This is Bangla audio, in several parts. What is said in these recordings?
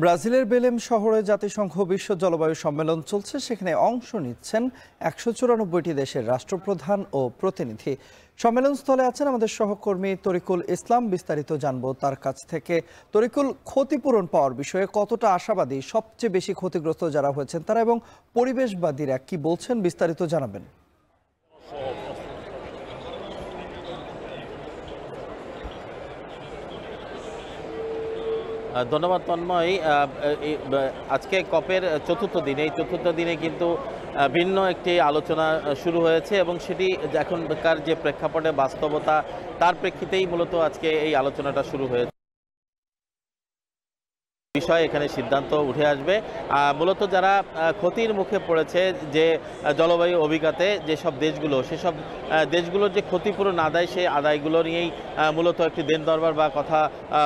ব্রাজিলের বেলেম শহরে জাতিসংঘ বিশ্ব জলবায়ু সম্মেলন চলছে। সেখানে অংশ নিচ্ছেন ১৯৪টি দেশের রাষ্ট্রপ্রধান ও প্রতিনিধি। সম্মেলন স্থলে আছেন আমাদের সহকর্মী তরিকুল ইসলাম। বিস্তারিত জানবো তার কাছ থেকে। তরিকুল, ক্ষতিপূরণ পাওয়ার বিষয়ে কতটা আশাবাদী সবচেয়ে বেশি ক্ষতিগ্রস্ত যারা হয়েছেন তারা, এবং পরিবেশবাদীরা কি বলছেন, বিস্তারিত জানাবেন। ধন্যবাদ তন্ময়। আজকে কপের চতুর্থ দিন, এই চতুর্থ দিনে কিন্তু ভিন্ন একটি আলোচনা শুরু হয়েছে এবং সেটি এখনকার যে প্রেক্ষাপটে বাস্তবতা তার প্রেক্ষিতেই মূলত আজকে এই আলোচনাটা শুরু হয়েছে। বিষয় এখানে সিদ্ধান্ত উঠে আসবে। মূলত যারা ক্ষতির মুখে পড়েছে যে জলবায়ু অভিঘাতে যেসব দেশগুলো, সেসব দেশগুলোর যে ক্ষতিপূরণ আদায়, সেই আদায়গুলো নিয়েই মূলত একটি দেন দরবার বা কথা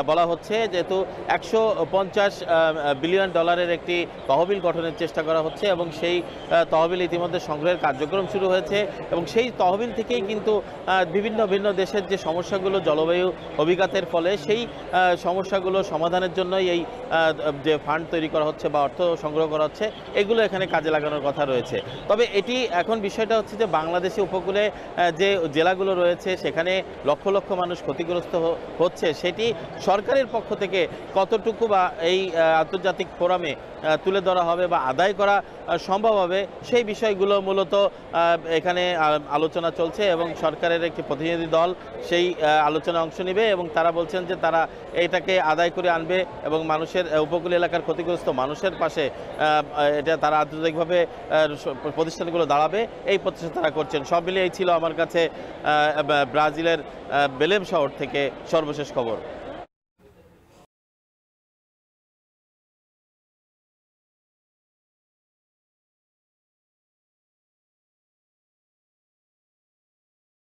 বলা হচ্ছে। যেহেতু 150 বিলিয়ন ডলারের একটি তহবিল গঠনের চেষ্টা করা হচ্ছে এবং সেই তহবিল ইতিমধ্যে সংগ্রহের কার্যক্রম শুরু হয়েছে এবং সেই তহবিল থেকেই কিন্তু বিভিন্ন ভিন্ন দেশের যে সমস্যাগুলো জলবায়ু অভিঘাতের ফলে, সেই সমস্যাগুলো সমাধানের জন্যই এই যে ফান্ড তৈরি করা হচ্ছে বা অর্থ সংগ্রহ করা হচ্ছে, এগুলো এখানে কাজে লাগানোর কথা রয়েছে। তবে এটি এখন বিষয়টা হচ্ছে যে বাংলাদেশি উপকূলে যে জেলাগুলো রয়েছে সেখানে লক্ষ লক্ষ মানুষ ক্ষতিগ্রস্ত হচ্ছে, সেটি সরকারের পক্ষ থেকে কতটুকু বা এই আন্তর্জাতিক ফোরামে তুলে ধরা হবে বা আদায় করা সম্ভব হবে, সেই বিষয়গুলো মূলত এখানে আলোচনা চলছে এবং সরকারের একটি প্রতিনিধি দল সেই আলোচনায় অংশ নেবে এবং তারা বলছেন যে তারা এটাকে আদায় করে আনবে এবং মানুষের উপকূল এলাকার ক্ষতিগ্রস্ত মানুষের পাশে এটা তারা আন্তর্জাতিকভাবে প্রতিষ্ঠানগুলো দাঁড়াবে, এই প্রচেষ্টা তারা করছেন। সব মিলিয়ে এই ছিল আমার কাছে ব্রাজিলের বেলেম শহর থেকে সর্বশেষ খবর।